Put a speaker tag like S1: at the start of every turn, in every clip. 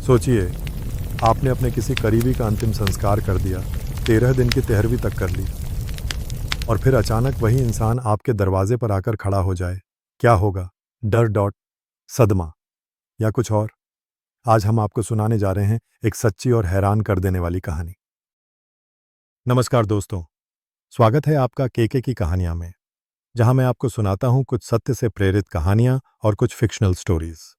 S1: सोचिए, आपने अपने किसी करीबी का अंतिम संस्कार कर दिया, 13 दिन की तेहरवीं तक कर ली, और फिर अचानक वही इंसान आपके दरवाजे पर आकर खड़ा हो जाए। क्या होगा? डर, डॉट, सदमा, या कुछ और? आज हम आपको सुनाने जा रहे हैं एक सच्ची और हैरान कर देने वाली कहानी। नमस्कार दोस्तों, स्वागत है आपका केके की कहानियां में, जहां मैं आपको सुनाता हूं कुछ सत्य से प्रेरित कहानियां और कुछ फिक्शनल स्टोरीज।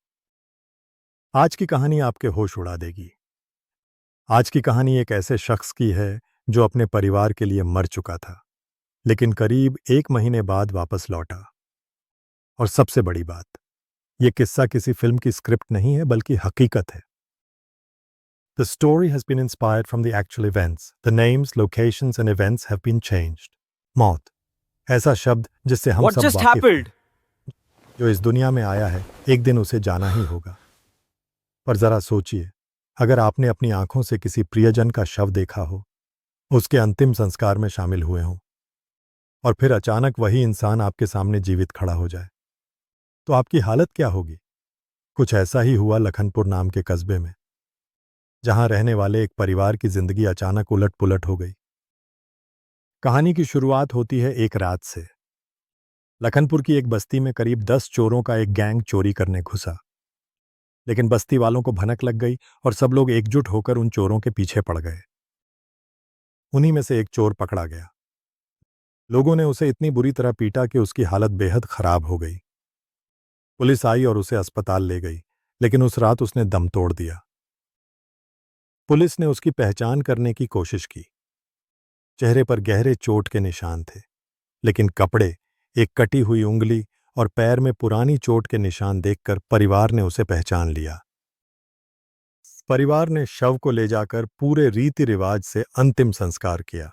S1: आज की कहानी आपके होश उड़ा देगी। आज की कहानी एक ऐसे शख्स की है जो अपने परिवार के लिए मर चुका था, लेकिन करीब 1 महीने बाद वापस लौटा। और सबसे बड़ी बात, यह किस्सा किसी फिल्म की स्क्रिप्ट नहीं है, बल्कि हकीकत है। The story has been inspired from the actual events. The names, locations and events have been changed. मौत, ऐसा शब्द जिससे हम
S2: What
S1: सब
S2: just
S1: वाकिफ हैं,
S2: happened?
S1: जो इस दुनिया में आया है, एक दिन उसे जाना ही होगा। पर जरा सोचिए, अगर आपने अपनी आंखों से किसी प्रियजन का शव देखा हो, उसके अंतिम संस्कार में शामिल हुए हों, और फिर अचानक वही इंसान आपके सामने जीवित खड़ा हो जाए, तो आपकी हालत क्या होगी? कुछ ऐसा ही हुआ लखनपुर नाम के कस्बे में, जहां रहने वाले एक परिवार की जिंदगी अचानक उलट-पुलट हो गई। कहानी की शुरुआत होती है एक रात से। लखनपुर की एक बस्ती में करीब 10 चोरों का एक गैंग चोरी करने घुसा, लेकिन बस्ती वालों को भनक लग गई और सब लोग एकजुट होकर उन चोरों के पीछे पड़ गए। उन्हीं में से एक चोर पकड़ा गया। लोगों ने उसे इतनी बुरी तरह पीटा कि उसकी हालत बेहद खराब हो गई। पुलिस आई और उसे अस्पताल ले गई, लेकिन उस रात उसने दम तोड़ दिया। पुलिस ने उसकी पहचान करने की कोशिश की। चेहरे पर गहरे चोट के निशान थे, लेकिन कपड़े, एक कटी हुई उंगली और पैर में पुरानी चोट के निशान देखकर परिवार ने उसे पहचान लिया। परिवार ने शव को ले जाकर पूरे रीति रिवाज से अंतिम संस्कार किया।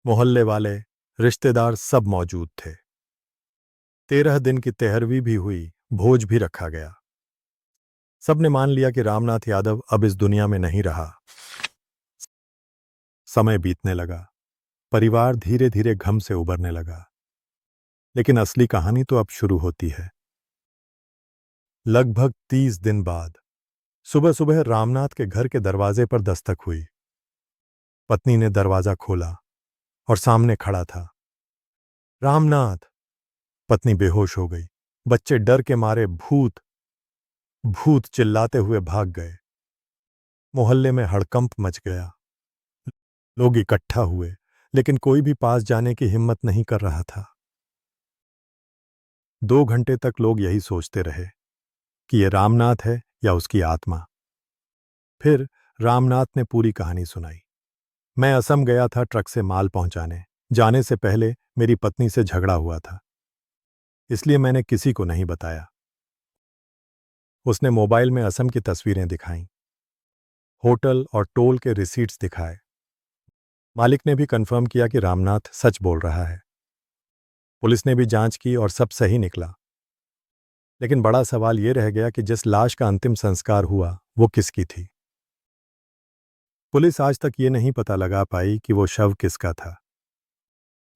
S1: मोहल्ले वाले, रिश्तेदार सब मौजूद थे। 13 दिन की तेहरवीं भी हुई, भोज भी रखा गया। सबने मान लिया कि रामनाथ यादव अब इस दुनिया में नहीं रहा। समय बीतने लगा, परिवार धीरे धीरे गम से उबरने लगा। लेकिन असली कहानी तो अब शुरू होती है। लगभग 30 दिन बाद सुबह सुबह रामनाथ के घर के दरवाजे पर दस्तक हुई। पत्नी ने दरवाजा खोला और सामने खड़ा था रामनाथ। पत्नी बेहोश हो गई। बच्चे डर के मारे भूत भूत चिल्लाते हुए भाग गए। मोहल्ले में हड़कंप मच गया। लोग इकट्ठा हुए, लेकिन कोई भी पास जाने की हिम्मत नहीं कर रहा था। 2 घंटे तक लोग यही सोचते रहे कि ये रामनाथ है या उसकी आत्मा। फिर रामनाथ ने पूरी कहानी सुनाई। मैं असम गया था ट्रक से माल पहुंचाने। जाने से पहले मेरी पत्नी से झगड़ा हुआ था, इसलिए मैंने किसी को नहीं बताया। उसने मोबाइल में असम की तस्वीरें दिखाईं, होटल और टोल के रिसीट्स दिखाए। मालिक ने भी कंफर्म किया कि रामनाथ सच बोल रहा है। पुलिस ने भी जांच की और सब सही निकला। लेकिन बड़ा सवाल यह रह गया कि जिस लाश का अंतिम संस्कार हुआ, वो किसकी थी। पुलिस आज तक ये नहीं पता लगा पाई कि वो शव किसका था।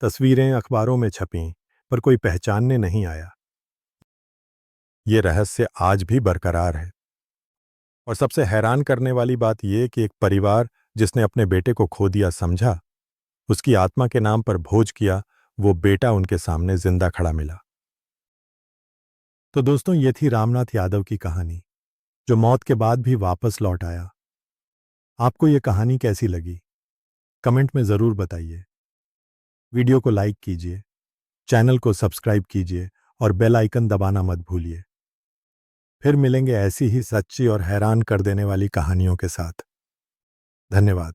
S1: तस्वीरें अखबारों में छपीं, पर कोई पहचानने नहीं आया। ये रहस्य आज भी बरकरार है। और सबसे हैरान करने वाली बात यह कि एक परिवार जिसने अपने बेटे को खो दिया समझा, उसकी आत्मा के नाम पर भोज किया, वो बेटा उनके सामने जिंदा खड़ा मिला। तो दोस्तों, ये थी रामनाथ यादव की कहानी, जो मौत के बाद भी वापस लौट आया। आपको ये कहानी कैसी लगी? कमेंट में जरूर बताइए। वीडियो को लाइक कीजिए, चैनल को सब्सक्राइब कीजिए और बेल आइकन दबाना मत भूलिए। फिर मिलेंगे ऐसी ही सच्ची और हैरान कर देने वाली कहानियों के साथ। धन्यवाद।